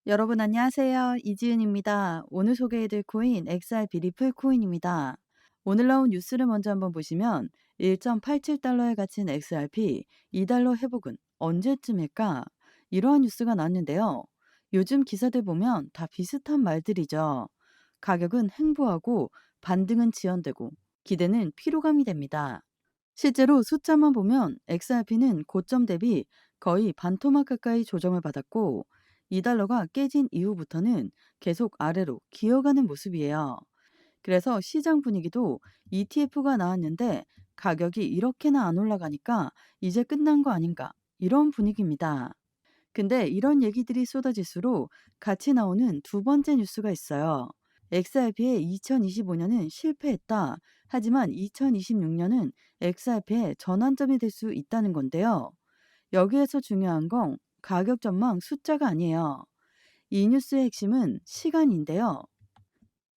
여러분 안녕하세요. 이지은입니다. 오늘 소개해드릴 코인 XRP 리플 코인입니다. 오늘 나온 뉴스를 먼저 한번 보시면 1.87달러에 갇힌 XRP 2달러 회복은 언제쯤일까? 이러한 뉴스가 나왔는데요. 요즘 기사들 보면 다 비슷한 말들이죠. 가격은 횡보하고 반등은 지연되고 기대는 피로감이 됩니다. 실제로 숫자만 보면 XRP는 고점 대비 거의 반토막 가까이 조정을 받았고 2달러가 깨진 이후부터는 계속 아래로 기어가는 모습이에요. 그래서 시장 분위기도 ETF가 나왔는데 가격이 이렇게나 안 올라가니까 이제 끝난 거 아닌가 이런 분위기입니다. 근데 이런 얘기들이 쏟아질수록 같이 나오는 두 번째 뉴스가 있어요. XRP의 2025년은 실패했다. 하지만 2026년은 XRP의 전환점이 될 수 있다는 건데요. 여기에서 중요한 건 가격 전망 숫자가 아니에요. 이 뉴스의 핵심은 시간인데요.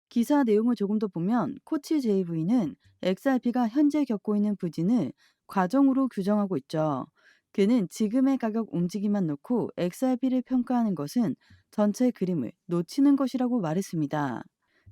기사 내용을 조금 더 보면 코치 JV는 XRP가 현재 겪고 있는 부진을 과정으로 규정하고 있죠. 그는 지금의 가격 움직임만 놓고 XRP를 평가하는 것은 전체 그림을 놓치는 것이라고 말했습니다.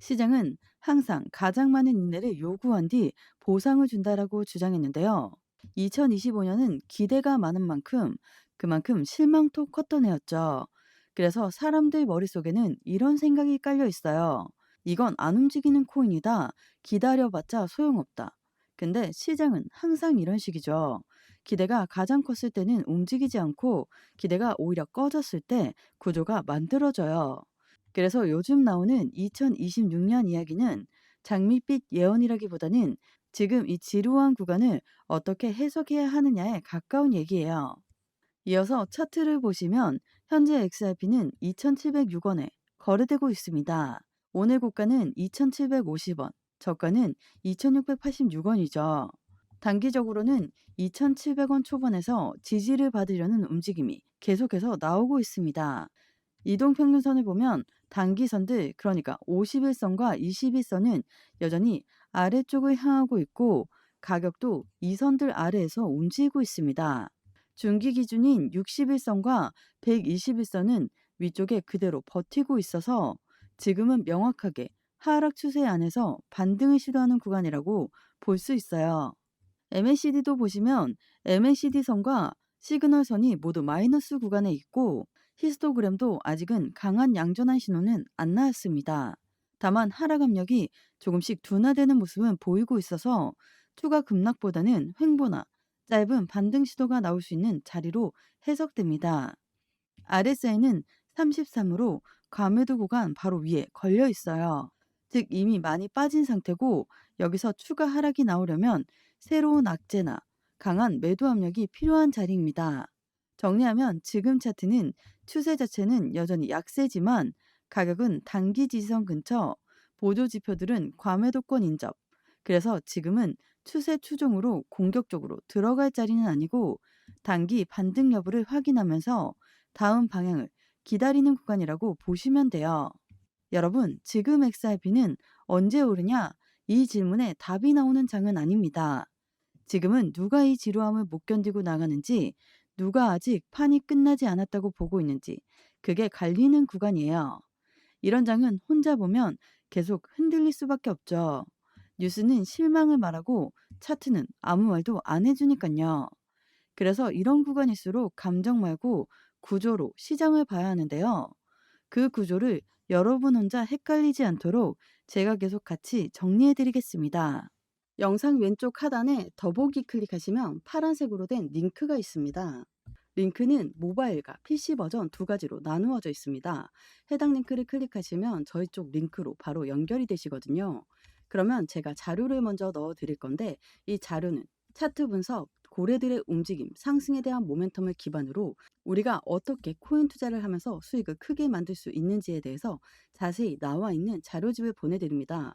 시장은 항상 가장 많은 인내를 요구한 뒤 보상을 준다라고 주장했는데요. 2025년은 기대가 많은 만큼 그만큼 실망도 컸던 해였죠. 그래서 사람들 머릿속에는 이런 생각이 깔려 있어요. 이건 안 움직이는 코인이다. 기다려봤자 소용없다. 근데 시장은 항상 이런 식이죠. 기대가 가장 컸을 때는 움직이지 않고 기대가 오히려 꺼졌을 때 구조가 만들어져요. 그래서 요즘 나오는 2026년 이야기는 장밋빛 예언이라기보다는 지금 이 지루한 구간을 어떻게 해석해야 하느냐에 가까운 얘기예요. 이어서 차트를 보시면 현재 XRP는 2,706원에 거래되고 있습니다. 오늘 고가는 2,750원, 저가는 2,686원이죠. 단기적으로는 2,700원 초반에서 지지를 받으려는 움직임이 계속해서 나오고 있습니다. 이동평균선을 보면 단기선들, 그러니까 51선과 21선은 여전히 아래쪽을 향하고 있고 가격도 이 선들 아래에서 움직이고 있습니다. 중기 기준인 61선과 121선은 위쪽에 그대로 버티고 있어서 지금은 명확하게 하락 추세 안에서 반등을 시도하는 구간이라고 볼 수 있어요. MACD도 보시면 MACD 선과 시그널 선이 모두 마이너스 구간에 있고 히스토그램도 아직은 강한 양전환 신호는 안 나왔습니다. 다만 하락 압력이 조금씩 둔화되는 모습은 보이고 있어서 추가 급락보다는 횡보나 짧은 반등 시도가 나올 수 있는 자리로 해석됩니다. RSI는 33으로 과매도 구간 바로 위에 걸려 있어요. 즉 이미 많이 빠진 상태고 여기서 추가 하락이 나오려면 새로운 악재나 강한 매도 압력이 필요한 자리입니다. 정리하면 지금 차트는 추세 자체는 여전히 약세지만 가격은 단기 지지선 근처, 보조 지표들은 과매도권 인접. 그래서 지금은 추세 추종으로 공격적으로 들어갈 자리는 아니고 단기 반등 여부를 확인하면서 다음 방향을 기다리는 구간이라고 보시면 돼요. 여러분, 지금 XRP는 언제 오르냐? 이 질문에 답이 나오는 장은 아닙니다. 지금은 누가 이 지루함을 못 견디고 나가는지, 누가 아직 판이 끝나지 않았다고 보고 있는지, 그게 갈리는 구간이에요. 이런 장은 혼자 보면 계속 흔들릴 수밖에 없죠. 뉴스는 실망을 말하고 차트는 아무 말도 안 해주니까요. 그래서 이런 구간일수록 감정 말고 구조로 시장을 봐야 하는데요. 그 구조를 여러분 혼자 헷갈리지 않도록 제가 계속 같이 정리해 드리겠습니다. 영상 왼쪽 하단에 더보기 클릭하시면 파란색으로 된 링크가 있습니다. 링크는 모바일과 PC 버전 두 가지로 나누어져 있습니다. 해당 링크를 클릭하시면 저희 쪽 링크로 바로 연결이 되시거든요. 그러면 제가 자료를 먼저 넣어 드릴 건데 이 자료는 차트 분석, 고래들의 움직임, 상승에 대한 모멘텀을 기반으로 우리가 어떻게 코인 투자를 하면서 수익을 크게 만들 수 있는지에 대해서 자세히 나와 있는 자료집을 보내드립니다.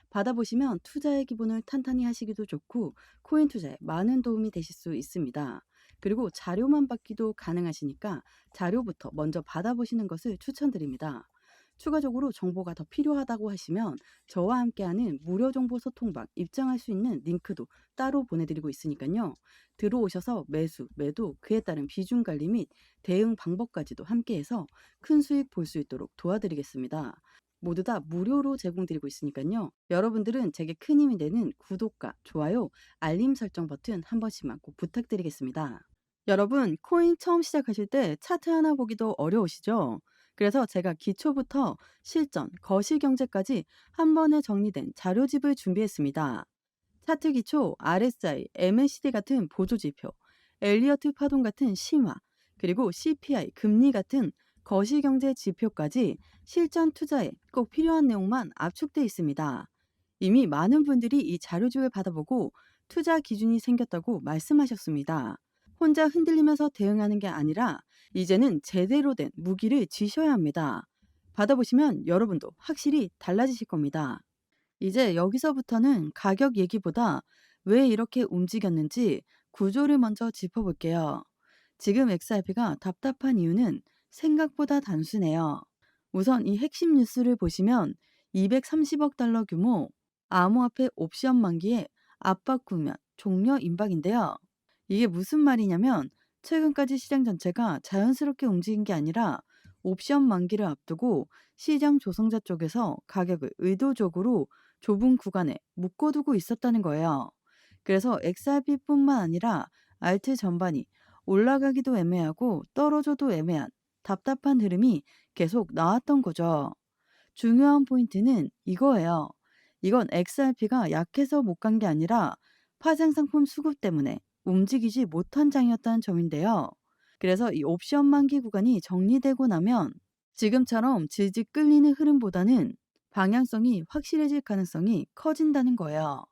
받아보시면 투자의 기본을 탄탄히 하시기도 좋고 코인 투자에 많은 도움이 되실 수 있습니다. 그리고 자료만 받기도 가능하시니까 자료부터 먼저 받아보시는 것을 추천드립니다. 추가적으로 정보가 더 필요하다고 하시면 저와 함께하는 무료 정보 소통방 입장할 수 있는 링크도 따로 보내드리고 있으니까요. 들어오셔서 매수, 매도, 그에 따른 비중 관리 및 대응 방법까지도 함께해서 큰 수익 볼 수 있도록 도와드리겠습니다. 모두 다 무료로 제공드리고 있으니까요. 여러분들은 제게 큰 힘이 되는 구독과 좋아요, 알림 설정 버튼 한 번씩만 꼭 부탁드리겠습니다. 여러분, 코인 처음 시작하실 때 차트 하나 보기도 어려우시죠? 그래서 제가 기초부터 실전, 거시경제까지 한 번에 정리된 자료집을 준비했습니다. 차트 기초, RSI, MACD 같은 보조지표, 엘리어트 파동 같은 신화, 그리고 CPI, 금리 같은 거시경제 지표까지 실전 투자에 꼭 필요한 내용만 압축돼 있습니다. 이미 많은 분들이 이 자료집을 받아보고 투자 기준이 생겼다고 말씀하셨습니다. 혼자 흔들리면서 대응하는 게 아니라 이제는 제대로 된 무기를 쥐셔야 합니다. 받아보시면 여러분도 확실히 달라지실 겁니다. 이제 여기서부터는 가격 얘기보다 왜 이렇게 움직였는지 구조를 먼저 짚어볼게요. 지금 XRP가 답답한 이유는 생각보다 단순해요. 우선 이 핵심 뉴스를 보시면 230억 달러 규모 암호화폐 옵션 만기에 압박 국면 종료 임박인데요. 이게 무슨 말이냐면 최근까지 시장 전체가 자연스럽게 움직인 게 아니라 옵션 만기를 앞두고 시장 조성자 쪽에서 가격을 의도적으로 좁은 구간에 묶어두고 있었다는 거예요. 그래서 XRP뿐만 아니라 알트 전반이 올라가기도 애매하고 떨어져도 애매한 답답한 흐름이 계속 나왔던 거죠. 중요한 포인트는 이거예요. 이건 XRP가 약해서 못 간 게 아니라 파생 상품 수급 때문에 움직이지 못한 장이었다는 점인데요. 그래서 이 옵션 만기 구간이 정리되고 나면 지금처럼 질질 끌리는 흐름보다는 방향성이 확실해질 가능성이 커진다는 거예요.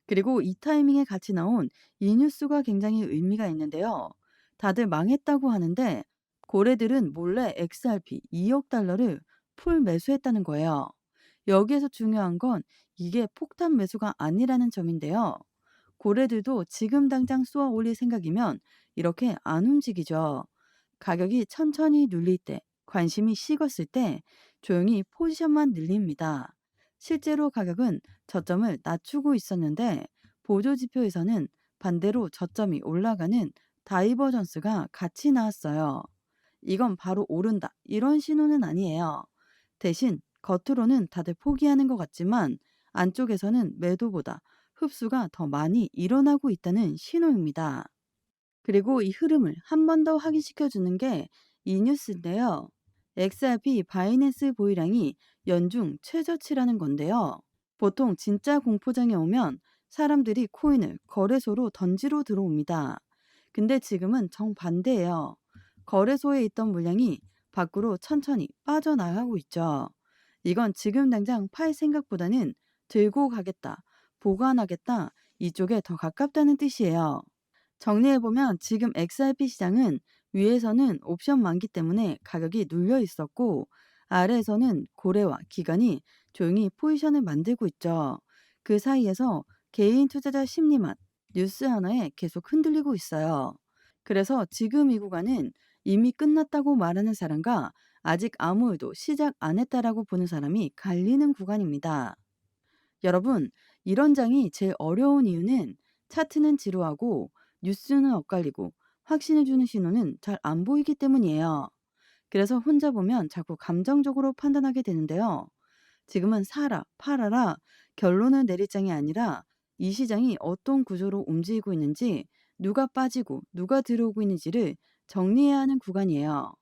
그리고 이 타이밍에 같이 나온 이 뉴스가 굉장히 의미가 있는데요. 다들 망했다고 하는데 고래들은 몰래 XRP 2억 달러를 풀 매수했다는 거예요. 여기에서 중요한 건 이게 폭탄 매수가 아니라는 점인데요. 고래들도 지금 당장 쏘아 올릴 생각이면 이렇게 안 움직이죠. 가격이 천천히 눌릴 때, 관심이 식었을 때 조용히 포지션만 늘립니다. 실제로 가격은 저점을 낮추고 있었는데 보조지표에서는 반대로 저점이 올라가는 다이버전스가 같이 나왔어요. 이건 바로 오른다, 이런 신호는 아니에요. 대신 겉으로는 다들 포기하는 것 같지만 안쪽에서는 매도보다 흡수가 더 많이 일어나고 있다는 신호입니다. 그리고 이 흐름을 한 번 더 확인시켜 주는 게 이 뉴스인데요. XRP 바이낸스 보유량이 연중 최저치라는 건데요. 보통 진짜 공포장에 오면 사람들이 코인을 거래소로 던지러 들어옵니다. 근데 지금은 정반대예요. 거래소에 있던 물량이 밖으로 천천히 빠져나가고 있죠. 이건 지금 당장 팔 생각보다는 들고 가겠다, 보관하겠다, 이쪽에 더 가깝다는 뜻이에요. 정리해보면 지금 XRP 시장은 위에서는 옵션 만기 때문에 가격이 눌려 있었고 아래에서는 고래와 기관이 조용히 포지션을 만들고 있죠. 그 사이에서 개인 투자자 심리만 뉴스 하나에 계속 흔들리고 있어요. 그래서 지금 이 구간은 이미 끝났다고 말하는 사람과 아직 아무 일도 시작 안 했다라고 보는 사람이 갈리는 구간입니다. 여러분, 이런 장이 제일 어려운 이유는 차트는 지루하고 뉴스는 엇갈리고 확신해주는 신호는 잘 안 보이기 때문이에요. 그래서 혼자 보면 자꾸 감정적으로 판단하게 되는데요. 지금은 사라, 팔아라 결론을 내릴 장이 아니라 이 시장이 어떤 구조로 움직이고 있는지, 누가 빠지고 누가 들어오고 있는지를 정리해야 하는 구간이에요.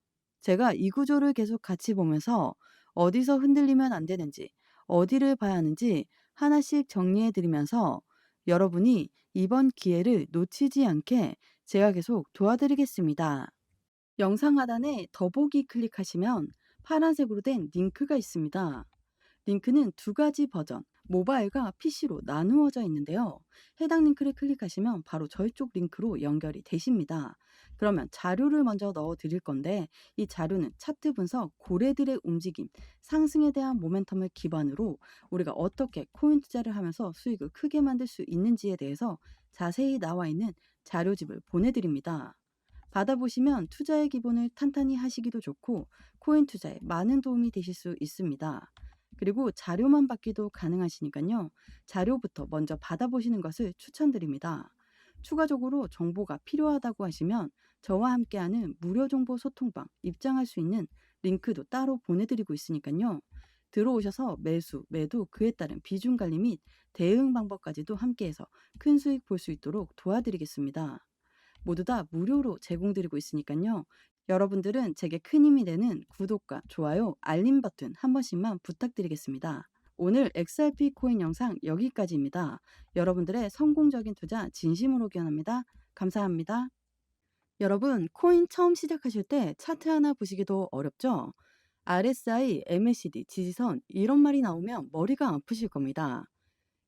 제가 이 구조를 계속 같이 보면서 어디서 흔들리면 안 되는지, 어디를 봐야 하는지 하나씩 정리해 드리면서 여러분이 이번 기회를 놓치지 않게 제가 계속 도와드리겠습니다. 영상 하단에 더보기 클릭하시면 파란색으로 된 링크가 있습니다. 링크는 두 가지 버전, 모바일과 PC로 나누어져 있는데요. 해당 링크를 클릭하시면 바로 저희 쪽 링크로 연결이 되십니다. 그러면 자료를 먼저 넣어 드릴 건데 이 자료는 차트 분석, 고래들의 움직임, 상승에 대한 모멘텀을 기반으로 우리가 어떻게 코인 투자를 하면서 수익을 크게 만들 수 있는지에 대해서 자세히 나와 있는 자료집을 보내드립니다. 받아보시면 투자의 기본을 탄탄히 하시기도 좋고 코인 투자에 많은 도움이 되실 수 있습니다. 그리고 자료만 받기도 가능하시니까요. 자료부터 먼저 받아보시는 것을 추천드립니다. 추가적으로 정보가 필요하다고 하시면 저와 함께하는 무료 정보 소통방 입장할 수 있는 링크도 따로 보내드리고 있으니까요. 들어오셔서 매수, 매도, 그에 따른 비중 관리 및 대응 방법까지도 함께해서 큰 수익 볼 수 있도록 도와드리겠습니다. 모두 다 무료로 제공드리고 있으니까요. 여러분들은 제게 큰 힘이 되는 구독과 좋아요, 알림 버튼 한 번씩만 부탁드리겠습니다. 오늘 XRP 코인 영상 여기까지입니다. 여러분들의 성공적인 투자 진심으로 기원합니다. 감사합니다. 여러분, 코인 처음 시작하실 때 차트 하나 보시기도 어렵죠? RSI, MACD, 지지선 이런 말이 나오면 머리가 아프실 겁니다.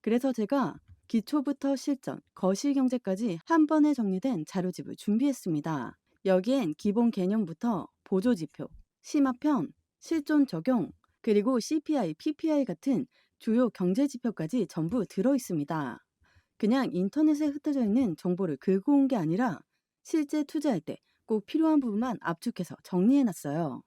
그래서 제가 기초부터 실전, 거시경제까지 한 번에 정리된 자료집을 준비했습니다. 여기엔 기본 개념부터 보조지표, 심화편, 실존 적용, 그리고 CPI, PPI 같은 주요 경제지표까지 전부 들어있습니다. 그냥 인터넷에 흩어져 있는 정보를 긁어 온 게 아니라 실제 투자할 때 꼭 필요한 부분만 압축해서 정리해놨어요.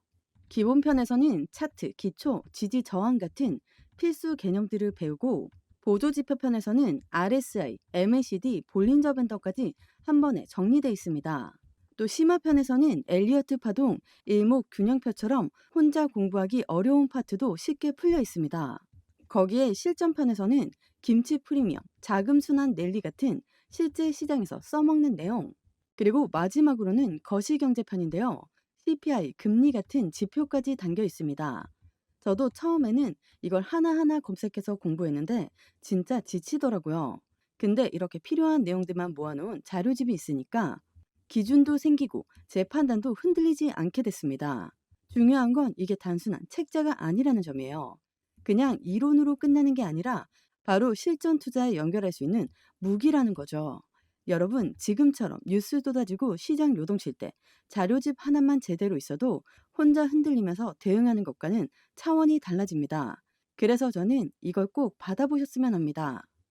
기본편에서는 차트, 기초, 지지 저항 같은 필수 개념들을 배우고 보조지표편에서는 RSI, MACD, 볼린저 밴더까지 한 번에 정리되어 있습니다. 또 심화편에서는 엘리어트 파동, 일목균형표처럼 혼자 공부하기 어려운 파트도 쉽게 풀려 있습니다. 거기에 실전편에서는 김치 프리미엄, 자금 순환 랠리 같은 실제 시장에서 써먹는 내용, 그리고 마지막으로는 거시경제편인데요. CPI, 금리 같은 지표까지 담겨 있습니다. 저도 처음에는 이걸 하나하나 검색해서 공부했는데 진짜 지치더라고요. 근데 이렇게 필요한 내용들만 모아놓은 자료집이 있으니까 기준도 생기고 제 판단도 흔들리지 않게 됐습니다. 중요한 건 이게 단순한 책자가 아니라는 점이에요. 그냥 이론으로 끝나는 게 아니라 바로 실전 투자에 연결할 수 있는 무기라는 거죠. 여러분, 지금처럼 뉴스 쏟아지고 시장 요동칠 때 자료집 하나만 제대로 있어도 혼자 흔들리면서 대응하는 것과는 차원이 달라집니다. 그래서 저는 이걸 꼭 받아보셨으면 합니다.